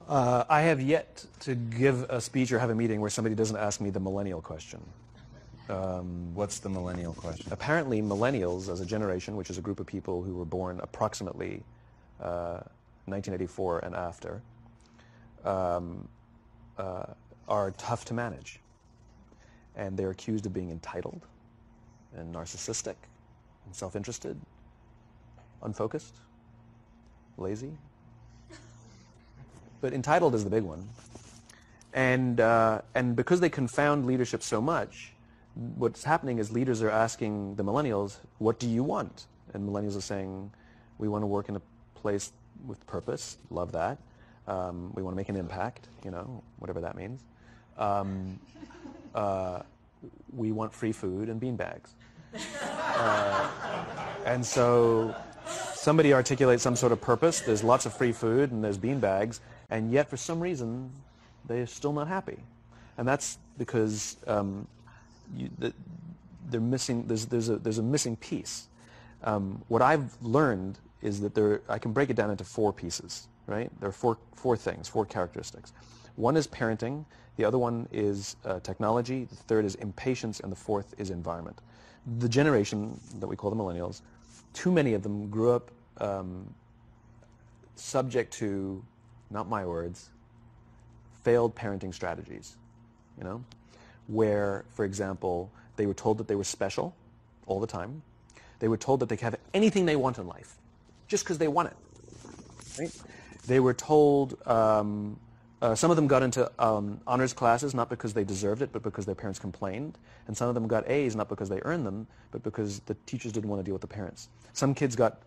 I have yet to give a speech or have a meeting where somebody doesn't ask me the millennial question. What's the millennial question? Apparently, millennials as a generation, which is a group of people who were born approximately 1984 and after, are tough to manage. And they're accused of being entitled and narcissistic and self-interested, unfocused, lazy. But entitled is the big one. And because they confound leadership so much, what's happening is leaders are asking the millennials, what do you want? And millennials are saying, we want to work in a place with purpose, love that. We want to make an impact, whatever that means. We want free food and beanbags. And so somebody articulates some sort of purpose, there's lots of free food and there's beanbags, and yet for some reason they're still not happy. And that's because they're missing, there's a missing piece. What I've learned is that I can break it down into 4 pieces, right? There are four things, 4 characteristics. One is parenting, the other one is technology, the third is impatience, and the fourth is environment. The generation that we call the millennials, too many of them grew up subject to, not my words, failed parenting strategies, where, for example, they were told that they were special all the time. They were told that they could have anything they want in life, just because they want it, right? They were told, some of them got into honors classes, not because they deserved it, but because their parents complained. And some of them got A's, not because they earned them, but because the teachers didn't want to deal with the parents. Some kids got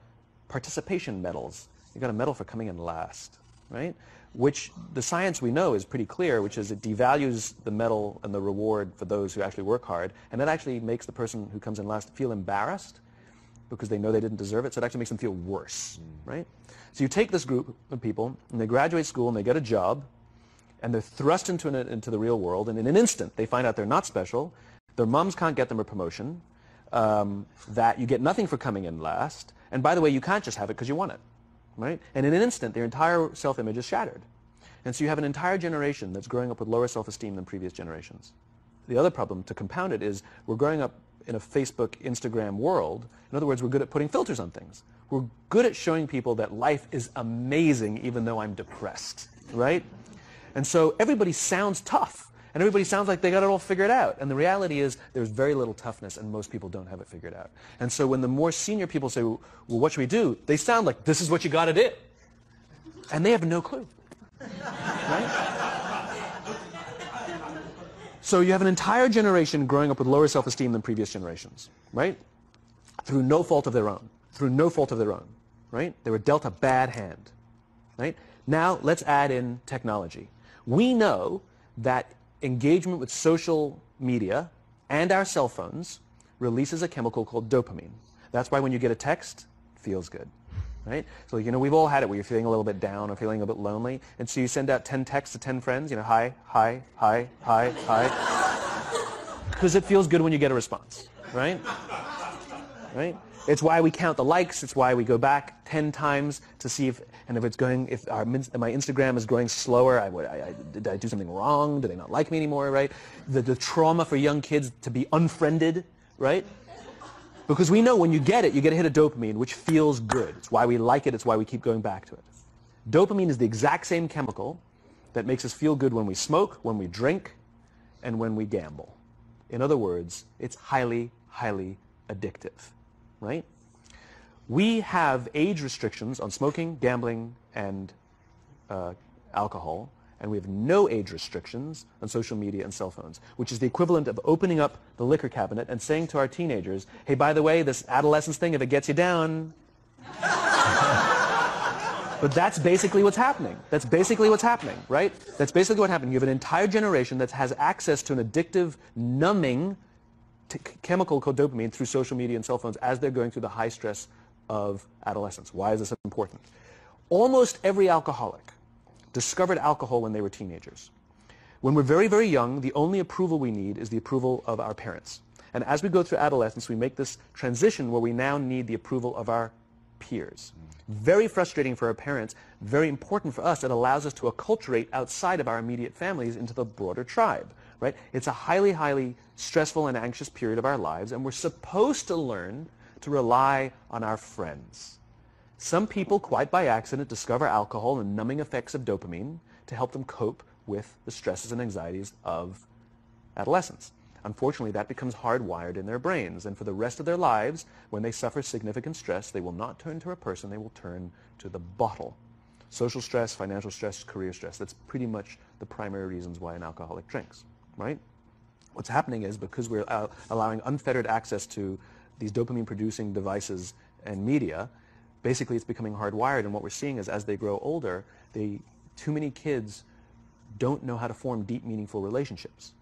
participation medals. You got a medal for coming in last, right? Which the science we know is pretty clear, which is it devalues the medal and the reward for those who actually work hard. And that actually makes the person who comes in last feel embarrassed because they know they didn't deserve it. So it actually makes them feel worse, right? So you take this group of people, and they graduate school, and they get a job, and they're thrust into the real world, and in an instant they find out they're not special, their moms can't get them a promotion, that you get nothing for coming in last, and by the way, you can't just have it because you want it, right? And in an instant, their entire self-image is shattered. And so you have an entire generation that's growing up with lower self-esteem than previous generations. The other problem, to compound it, is we're growing up in a Facebook, Instagram world. In other words, we're good at putting filters on things. We're good at showing people that life is amazing even though I'm depressed, right? And so everybody sounds tough, and everybody sounds like they got it all figured out. And the reality is there's very little toughness, and most people don't have it figured out. And so when the more senior people say, well, what should we do? They sound like, this is what you got to do. And they have no clue, right? So you have an entire generation growing up with lower self-esteem than previous generations, right? Through no fault of their own. Through no fault of their own, right? They were dealt a bad hand, right? Now let's add in technology. We know that engagement with social media and our cell phones releases a chemical called dopamine. That's why when you get a text, it feels good, right? So, we've all had it where you're feeling a little bit down or feeling a bit lonely, and so you send out 10 texts to 10 friends, hi, hi, hi, hi, hi, because it feels good when you get a response, right? Right? It's why we count the likes. It's why we go back 10 times to see if my Instagram is growing slower. Did I do something wrong? Do they not like me anymore, right? The trauma for young kids to be unfriended, right? Because we know when you get a hit of dopamine, which feels good. It's why we like it. It's why we keep going back to it. Dopamine is the exact same chemical that makes us feel good when we smoke, when we drink, and when we gamble. In other words, it's highly, highly addictive. Right? We have age restrictions on smoking, gambling, and alcohol, and we have no age restrictions on social media and cell phones, which is the equivalent of opening up the liquor cabinet and saying to our teenagers, hey, by the way, this adolescence thing, if it gets you down. But that's basically what's happening. That's basically what's happening, right? That's basically what happened. You have an entire generation that has access to an addictive, numbing chemical called dopamine through social media and cell phones as they're going through the high stress of adolescence. Why is this important? Almost every alcoholic discovered alcohol when they were teenagers. When we're very, very young, the only approval we need is the approval of our parents. And as we go through adolescence, we make this transition where we now need the approval of our peers. Very frustrating for our parents, very important for us. It allows us to acculturate outside of our immediate families into the broader tribe, right? It's a highly, highly stressful and anxious period of our lives, and we're supposed to learn to rely on our friends. Some people, quite by accident, discover alcohol and numbing effects of dopamine to help them cope with the stresses and anxieties of adolescence. Unfortunately, that becomes hardwired in their brains, and for the rest of their lives, when they suffer significant stress, they will not turn to a person, they will turn to the bottle. Social stress, financial stress, career stress, that's pretty much the primary reasons why an alcoholic drinks, right? What's happening is because we're allowing unfettered access to these dopamine-producing devices and media, basically it's becoming hardwired, and what we're seeing is as they grow older, too many kids don't know how to form deep, meaningful relationships.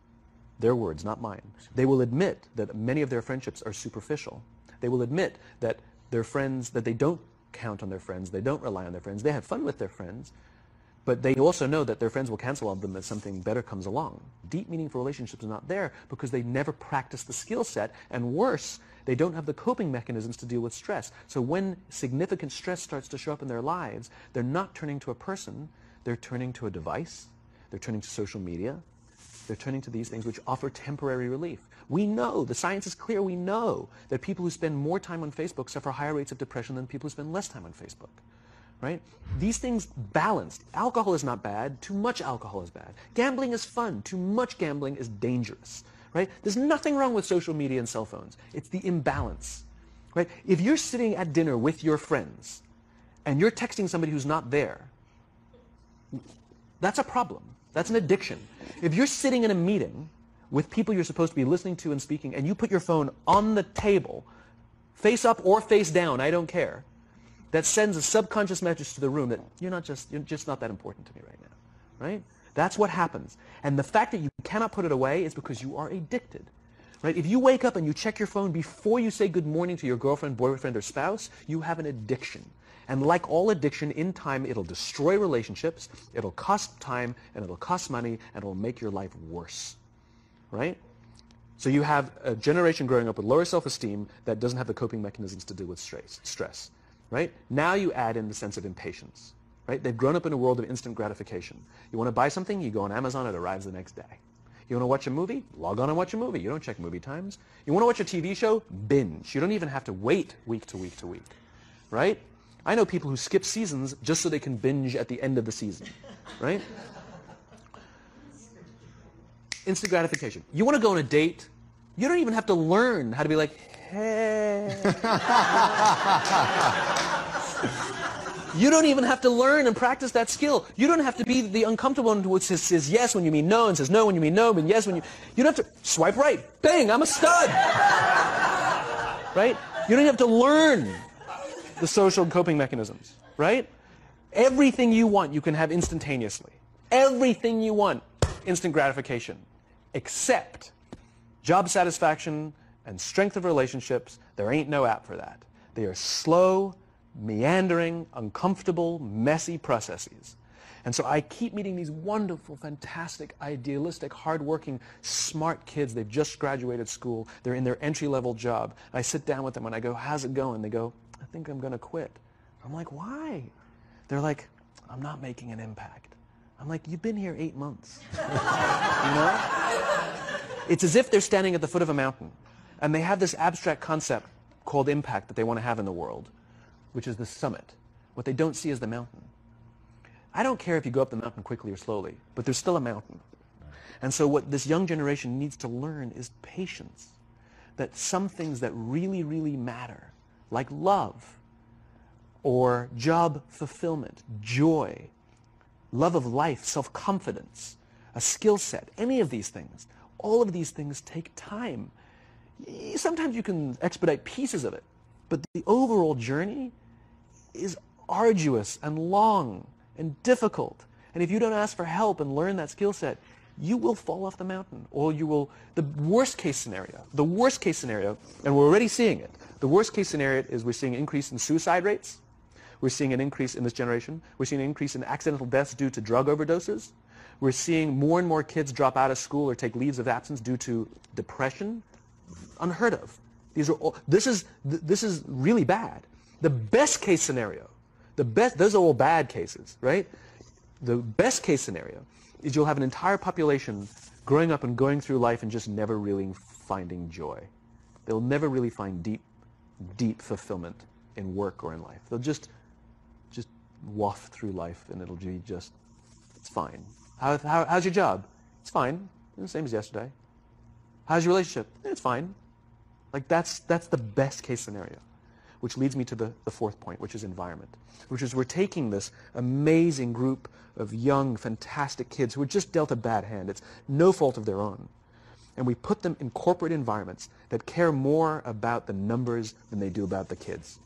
Their words, not mine. They will admit that many of their friendships are superficial. They will admit that their friends, that they don't count on their friends, they don't rely on their friends, they have fun with their friends, but they also know that their friends will cancel on them as something better comes along. Deep, meaningful relationships are not there because they never practice the skill set, and worse, they don't have the coping mechanisms to deal with stress. So when significant stress starts to show up in their lives, they're not turning to a person, they're turning to a device, they're turning to social media, they're turning to these things which offer temporary relief. We know, the science is clear, we know that people who spend more time on Facebook suffer higher rates of depression than people who spend less time on Facebook, right? These things balanced. Alcohol is not bad, too much alcohol is bad. Gambling is fun, too much gambling is dangerous, right? There's nothing wrong with social media and cell phones. It's the imbalance, right? If you're sitting at dinner with your friends and you're texting somebody who's not there, that's a problem. That's an addiction. If you're sitting in a meeting with people you're supposed to be listening to and speaking, and you put your phone on the table, face up or face down, I don't care, that sends a subconscious message to the room that you're just not that important to me right now, right? That's what happens. And the fact that you cannot put it away is because you are addicted, right? If you wake up and you check your phone before you say good morning to your girlfriend, boyfriend, or spouse, you have an addiction. And like all addiction, in time, it'll destroy relationships, it'll cost time, and it'll cost money, and it'll make your life worse, right? So you have a generation growing up with lower self-esteem that doesn't have the coping mechanisms to deal with stress, right? Now you add in the sense of impatience, right? They've grown up in a world of instant gratification. You want to buy something, you go on Amazon, it arrives the next day. You want to watch a movie? Log on and watch a movie. You don't check movie times. You want to watch a TV show? Binge. You don't even have to wait week to week to week, right? I know people who skip seasons just so they can binge at the end of the season, right? Instant gratification. You want to go on a date? You don't even have to learn how to be like, hey. You don't even have to learn and practice that skill. You don't have to be the uncomfortable one who says yes when you mean no and says no when you mean no and yes when you... You don't have to swipe right. Bang, I'm a stud. Right? You don't have to learn the social coping mechanisms, right? Everything you want, you can have instantaneously. Everything you want, instant gratification. Except job satisfaction and strength of relationships, there ain't no app for that. They are slow, meandering, uncomfortable, messy processes. And so I keep meeting these wonderful, fantastic, idealistic, hardworking, smart kids. They've just graduated school. They're in their entry-level job. I sit down with them and I go, how's it going? They go, I think I'm going to quit. I'm like, why? They're like, I'm not making an impact. I'm like, you've been here 8 months. You know? It's as if they're standing at the foot of a mountain, and they have this abstract concept called impact that they want to have in the world, which is the summit. What they don't see is the mountain. I don't care if you go up the mountain quickly or slowly, but there's still a mountain. And so what this young generation needs to learn is patience. That some things that really, really matter, like love, or job fulfillment, joy, love of life, self-confidence, a skill set, any of these things, all of these things take time. Sometimes you can expedite pieces of it, but the overall journey is arduous and long and difficult. And if you don't ask for help and learn that skill set, you will fall off the mountain, or you will, the worst case scenario, and we're already seeing it, the worst case scenario is we're seeing an increase in suicide rates, we're seeing an increase in this generation, we're seeing an increase in accidental deaths due to drug overdoses, we're seeing more and more kids drop out of school or take leaves of absence due to depression. Unheard of. These are all, this is really bad. The best case scenario, those are all bad cases, right? The best case scenario is you'll have an entire population growing up and going through life and just never really finding joy. They'll never really find deep fulfillment in work or in life. They'll just waft through life, and it'll be just, it's fine. How's your job? It's fine. It's the same as yesterday. How's your relationship? It's fine. Like that's the best case scenario, which leads me to the fourth point, which is environment, which is we're taking this amazing group of young, fantastic kids who were just dealt a bad hand. It's no fault of their own. And we put them in corporate environments that care more about the numbers than they do about the kids.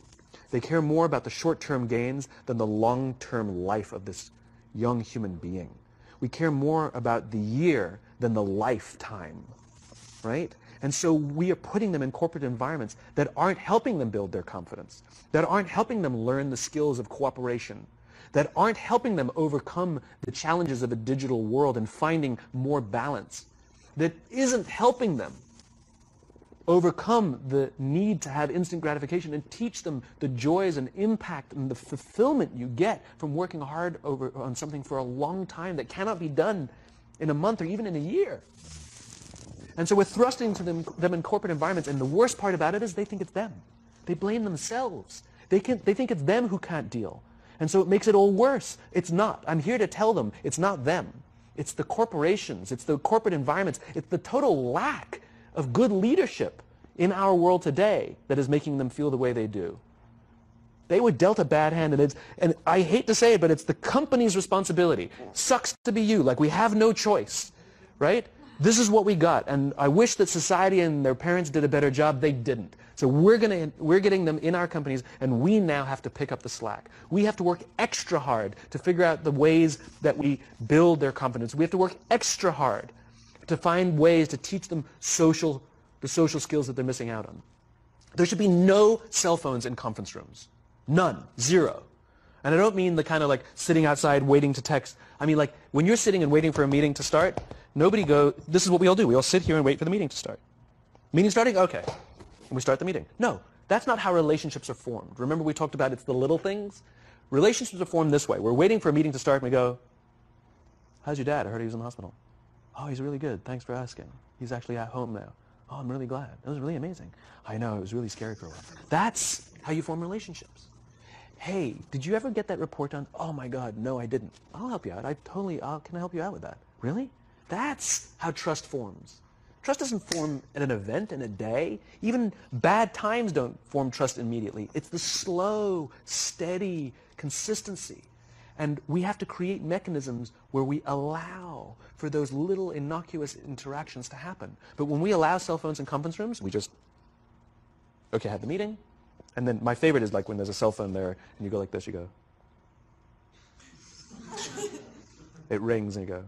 They care more about the short-term gains than the long-term life of this young human being. We care more about the year than the lifetime, right? And so we are putting them in corporate environments that aren't helping them build their confidence, that aren't helping them learn the skills of cooperation, that aren't helping them overcome the challenges of a digital world and finding more balance, that isn't helping them overcome the need to have instant gratification and teach them the joys and impact and the fulfillment you get from working hard on something for a long time that cannot be done in a month or even in a year. And so we're thrusting to them in corporate environments, and the worst part about it is they think it's them. They blame themselves. They think it's them who can't deal. And so it makes it all worse. It's not. I'm here to tell them it's not them. It's the corporations. It's the corporate environments. It's the total lack of good leadership in our world today that is making them feel the way they do. They were dealt a bad hand, and I hate to say it, but it's the company's responsibility. Sucks to be you. Like, we have no choice, right? This is what we got, and I wish that society and their parents did a better job. They didn't. So we're getting them in our companies, and we now have to pick up the slack. We have to work extra hard to figure out the ways that we build their confidence. We have to work extra hard to find ways to teach them the social skills that they're missing out on. There should be no cell phones in conference rooms. None. Zero. And I don't mean the kind of like sitting outside waiting to text. I mean, like, when you're sitting and waiting for a meeting to start, this is what we all do. We all sit here and wait for the meeting to start. Meeting starting? Okay. And we start the meeting. No, that's not how relationships are formed. Remember we talked about it's the little things? Relationships are formed this way. We're waiting for a meeting to start and we go, how's your dad? I heard he was in the hospital. Oh, he's really good. Thanks for asking. He's actually at home now. Oh, I'm really glad. It was really amazing. I know, it was really scary for a while. That's how you form relationships. Hey, did you ever get that report done? Oh my God, no, I didn't. I'll help you out. Can I help you out with that? Really? That's how trust forms. Trust doesn't form at an event in a day. Even bad times don't form trust immediately. It's the slow, steady consistency. And we have to create mechanisms where we allow for those little innocuous interactions to happen. But when we allow cell phones in conference rooms, we just, okay, have the meeting. And then my favorite is like when there's a cell phone there and you go like this, you go. It rings and you go.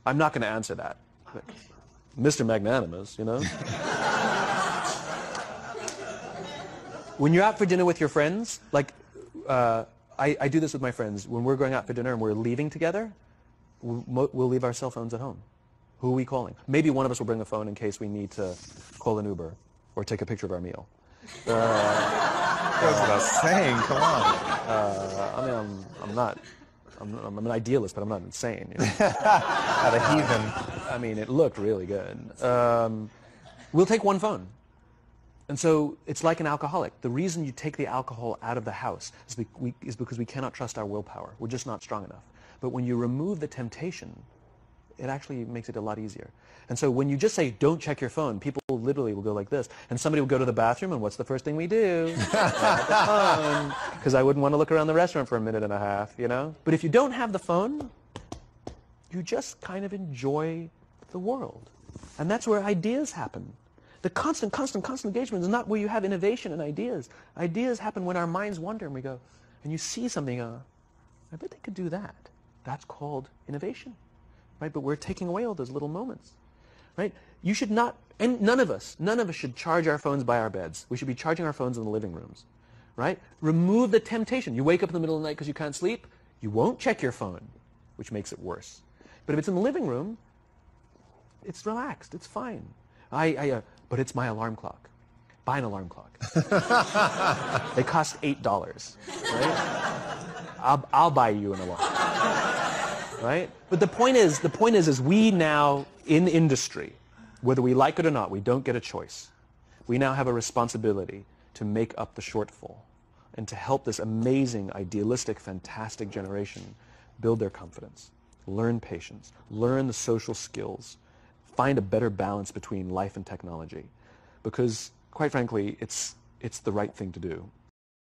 I'm not going to answer that. But Mr. Magnanimous, you know. When you're out for dinner with your friends, like I do this with my friends. When we're going out for dinner and we're leaving together, we'll leave our cell phones at home. Who are we calling? Maybe one of us will bring a phone in case we need to call an Uber or take a picture of our meal. That goes without saying, come on. I mean, I'm an idealist, but I'm not insane. You know? Not a heathen. I mean, it looked really good. We'll take one phone. And so it's like an alcoholic. The reason you take the alcohol out of the house is because we cannot trust our willpower. We're just not strong enough. But when you remove the temptation, it actually makes it a lot easier. And so when you just say, don't check your phone, people literally will go like this. And somebody will go to the bathroom, and what's the first thing we do? Have the phone. Because I wouldn't want to look around the restaurant for a minute and a half, you know? But if you don't have the phone, you just kind of enjoy the world. And that's where ideas happen. The constant engagement is not where you have innovation and ideas. Ideas happen when our minds wander and we go, and you see something, I bet they could do that. That's called innovation, right? But we're taking away all those little moments, right? You should not, and none of us should charge our phones by our beds. We should be charging our phones in the living rooms, right? Remove the temptation. You wake up in the middle of the night because you can't sleep, you won't check your phone, which makes it worse. But if it's in the living room, it's relaxed, it's fine. But it's my alarm clock. buy an alarm clock. They cost $8, right? I'll buy you an alarm, right? But the point is we now, in industry, whether we like it or not, we don't get a choice. We now have a responsibility to make up the shortfall and to help this amazing, idealistic, fantastic generation build their confidence, learn patience, learn the social skills, find a better balance between life and technology. Because, quite frankly, it's the right thing to do.